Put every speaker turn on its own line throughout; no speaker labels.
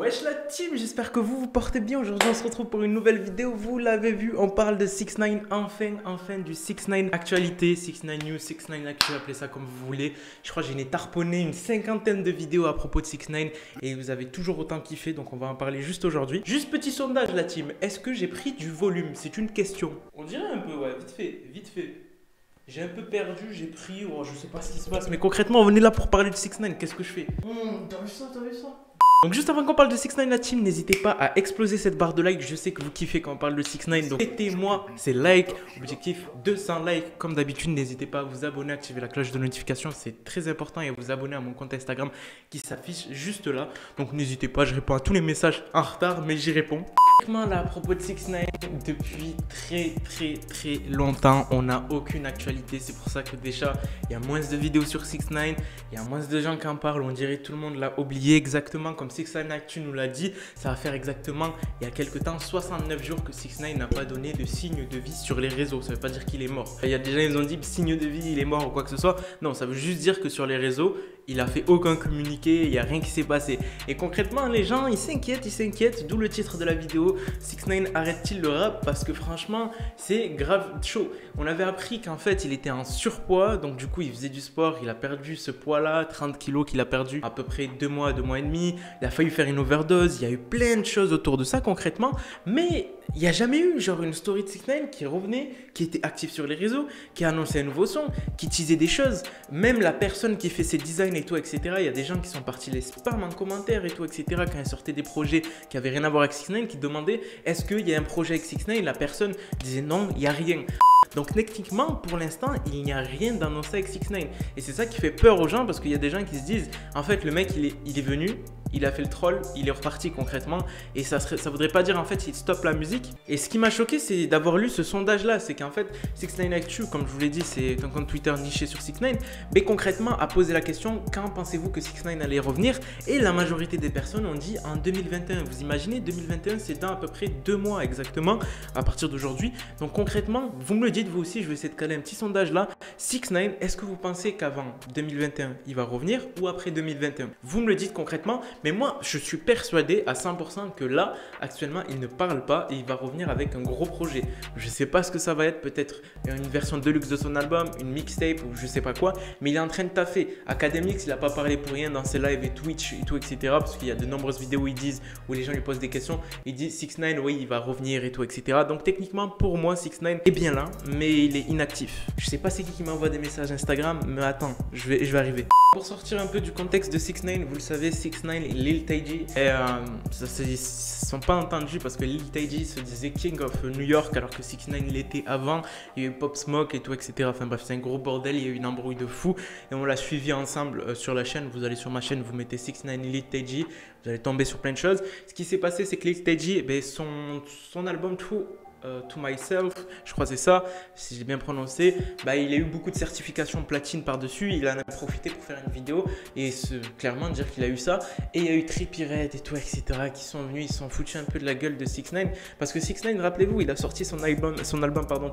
Wesh la team, j'espère que vous vous portez bien. Aujourd'hui on se retrouve pour une nouvelle vidéo. Vous l'avez vu, on parle de 6ix9ine, enfin du 6ix9ine actualité, 6ix9ine news, 6ix9ine actu, appelez ça comme vous voulez. Je crois que j'ai tarponné une cinquantaine de vidéos à propos de 6ix9ine et vous avez toujours autant kiffé, donc on va en parler juste aujourd'hui. Juste petit sondage la team, est-ce que j'ai pris du volume? C'est une question. On dirait un peu, ouais, vite fait. J'ai un peu perdu, j'ai pris, oh, je sais pas ce qui se passe, mais concrètement on est là pour parler de 6ix9ine, qu'est-ce que je fais? T'as vu ça? Donc juste avant qu'on parle de 6ix9ine la team, n'hésitez pas à exploser cette barre de like. Je sais que vous kiffez quand on parle de 6ix9ine, donc mettez-moi ces likes. Objectif 200 likes. Comme d'habitude, n'hésitez pas à vous abonner, activer la cloche de notification, c'est très important, et à vous abonner à mon compte Instagram qui s'affiche juste là. Donc n'hésitez pas, je réponds à tous les messages en retard, mais j'y réponds. Là, à propos de 6ix9ine, depuis très longtemps, on n'a aucune actualité. C'est pour ça que déjà, il y a moins de vidéos sur 6ix9ine, il y a moins de gens qui en parlent. On dirait que tout le monde l'a oublié, exactement comme 6ix9ine Actu nous l'a dit. Ça va faire exactement, il y a quelques temps, 69 jours que 6ix9ine n'a pas donné de signe de vie sur les réseaux. Ça ne veut pas dire qu'il est mort. Il y a des gens, ils ont dit signe de vie, il est mort ou quoi que ce soit. Non, ça veut juste dire que sur les réseaux, il a fait aucun communiqué, il n'y a rien qui s'est passé. Et concrètement, les gens, ils s'inquiètent, d'où le titre de la vidéo. 6ix9ine arrête-t-il le rap? Parce que franchement, c'est grave chaud. On avait appris qu'en fait, il était en surpoids, donc du coup, il faisait du sport, il a perdu ce poids-là, 30 kilos qu'il a perdu à peu près 2 mois, 2 mois et demi. Il a failli faire une overdose, il y a eu plein de choses autour de ça concrètement, mais il n'y a jamais eu genre une story de 6ix9ine qui revenait, qui était active sur les réseaux, qui a annoncé un nouveau son, qui teasait des choses. Même la personne qui fait ses designs et tout, etc. Il y a des gens qui sont partis les spams en commentaire et tout, etc. Quand ils sortaient des projets qui n'avaient rien à voir avec 6ix9ine, qui demandaient est-ce qu'il y a un projet avec 6ix9ine? La personne disait non, il n'y a rien. Donc techniquement, pour l'instant, il n'y a rien d'annoncé avec 6ix9ine. Et c'est ça qui fait peur aux gens, parce qu'il y a des gens qui se disent en fait le mec il est venu, il a fait le troll, il est reparti concrètement, et ça voudrait pas dire en fait il stoppe la musique. Et ce qui m'a choqué, c'est d'avoir lu ce sondage là, c'est qu'en fait 6ix9ine Actu, comme je vous l'ai dit, c'est un compte Twitter niché sur 6ix9ine, mais concrètement a posé la question quand pensez-vous que 6ix9ine allait revenir, et la majorité des personnes ont dit en 2021. Vous imaginez, 2021 c'est dans à peu près 2 mois exactement à partir d'aujourd'hui. Donc concrètement, vous me le dites vous aussi, je vais essayer de caler un petit sondage là. 6ix9ine, est-ce que vous pensez qu'avant 2021 il va revenir ou après 2021? Vous me le dites concrètement. Mais moi, je suis persuadé à 100% que là, actuellement, il ne parle pas et il va revenir avec un gros projet. Je ne sais pas ce que ça va être, peut-être une version deluxe de son album, une mixtape ou je ne sais pas quoi, mais il est en train de taffer. Academix, il n'a pas parlé pour rien dans ses lives et Twitch et tout, etc. Parce qu'il y a de nombreuses vidéos où ils disent, où les gens lui posent des questions, il dit 6ix9ine, oui, il va revenir et tout, etc. Donc techniquement, pour moi, 6ix9ine est bien là, mais il est inactif. Je ne sais pas c'est qui m'envoie des messages Instagram, mais attends, je vais arriver. Pour sortir un peu du contexte de 6ix9ine, vous le savez, 6ix9ine et Lil Tecci, ils ne sont pas entendus parce que Lil Tecci se disait King of New York alors que 6ix9ine l'était avant. Il y a eu Pop Smoke et tout, etc. Enfin bref, c'est un gros bordel, il y a eu une embrouille de fou et on l'a suivi ensemble sur la chaîne. Vous allez sur ma chaîne, vous mettez 6ix9ine et Lil Tecci, vous allez tomber sur plein de choses. Ce qui s'est passé, c'est que Lil Tecci, son album To Myself, je crois que c'est ça, si j'ai bien prononcé, il a eu beaucoup de certifications platine par-dessus, il en a profité pour faire une vidéo et clairement dire qu'il a eu ça. Et il y a eu Trippie Redd et tout, etc. qui sont venus, ils se sont foutus un peu de la gueule de 6ix9ine parce que 6ix9ine, rappelez-vous, il a sorti son album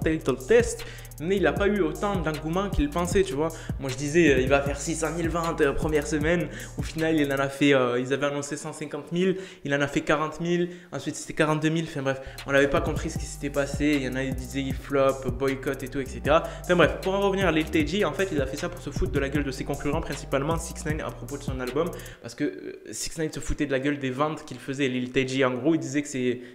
Title Test, mais il n'a pas eu autant d'engouement qu'il pensait, tu vois. Moi je disais, il va faire 600 000 ventes première semaine, au final il en a fait, ils avaient annoncé 150 000, il en a fait 40 000, ensuite c'était 42 000, enfin bref, on n'avait pas compris ce qui s'était passé. Il y en a qui disaient il flop, boycott et tout, etc. Enfin bref, pour en revenir à Lil Tecci, en fait il a fait ça pour se foutre de la gueule de ses concurrents, principalement 6ix9ine à propos de son album, parce que 6ix9ine se foutait de la gueule des ventes qu'il faisait. Lil Tecci, en gros, il disait que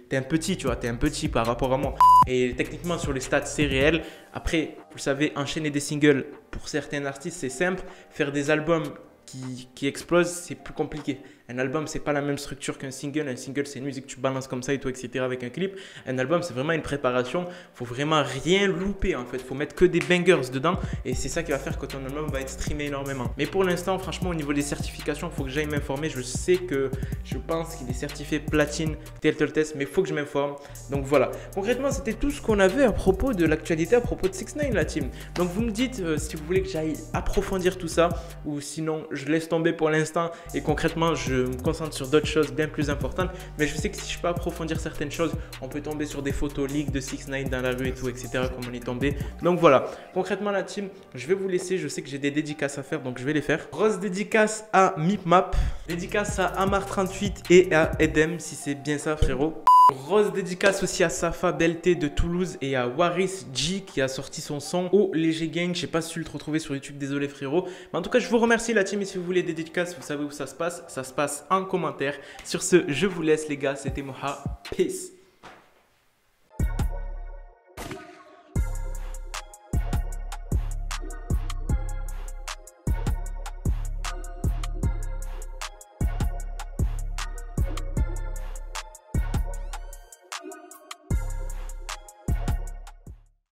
t'es un petit, tu vois, t'es un petit par rapport à moi. Et techniquement sur les stats c'est réel. Après, vous le savez, enchaîner des singles pour certains artistes c'est simple, faire des albums qui explosent c'est plus compliqué. Un album, c'est pas la même structure qu'un single. Un single, c'est une musique que tu balances comme ça et tout, etc. avec un clip. Un album, c'est vraiment une préparation. Faut vraiment rien louper en fait. Faut mettre que des bangers dedans et c'est ça qui va faire que ton album va être streamé énormément. Mais pour l'instant, franchement, au niveau des certifications, faut que j'aille m'informer. Je pense qu'il est certifié platine, Title Test, mais faut que je m'informe. Donc voilà. Concrètement, c'était tout ce qu'on avait à propos de l'actualité, à propos de 6ix9ine, la team. Donc vous me dites si vous voulez que j'aille approfondir tout ça ou sinon je laisse tomber pour l'instant et concrètement je me concentre sur d'autres choses bien plus importantes. Mais je sais que si je peux approfondir certaines choses, on peut tomber sur des photos leaks de 6ix9ine dans la rue et tout, etc. comme on est tombé. Donc voilà, concrètement la team, je vais vous laisser. Je sais que j'ai des dédicaces à faire, donc je vais les faire. Grosse dédicace à Mipmap, dédicace à Amar38 et à Edem, si c'est bien ça frérot. Grosse dédicace aussi à Safa Belté de Toulouse et à Waris G qui a sorti son son au Léger Gang. Je sais pas si tu le retrouver sur YouTube, désolé frérot. Mais en tout cas, je vous remercie la team et si vous voulez des dédicaces, vous savez où ça se passe en commentaire. Sur ce, je vous laisse les gars, c'était Moha. Peace.